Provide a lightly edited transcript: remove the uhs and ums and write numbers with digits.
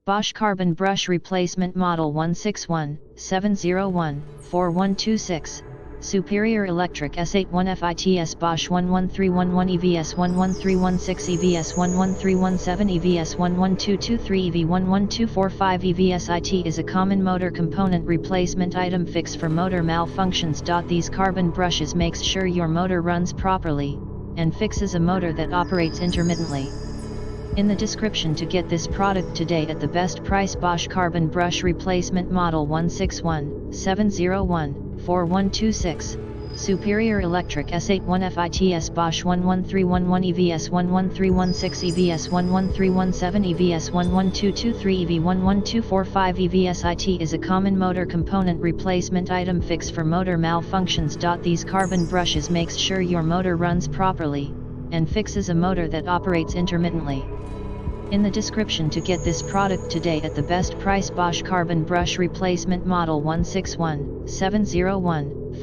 Bosch Carbon Brush Replacement Model 161-701-4126, Superior Electric S81 FITS Bosch 11311 EVS 11316 EVS 11317 EVS 11223 EV 11245 EVS IT is a common motor component replacement item fix for motor malfunctions. These carbon brushes makes sure your motor runs properly, and fixes a motor that operates intermittently. In the description to get this product today at the best price. Bosch Carbon Brush Replacement Model 161-701-4126, Superior Electric S81 FITS Bosch 11311 EVS 11316 EVS 11317 EVS 11223 EV 11245 EVS IT is a common motor component replacement item fix for motor malfunctions. These carbon brushes makes sure your motor runs properly, and fixes a motor that operates intermittently. In the description to get this product today at the best price. Bosch Carbon Brush Replacement Model 161-701-4126.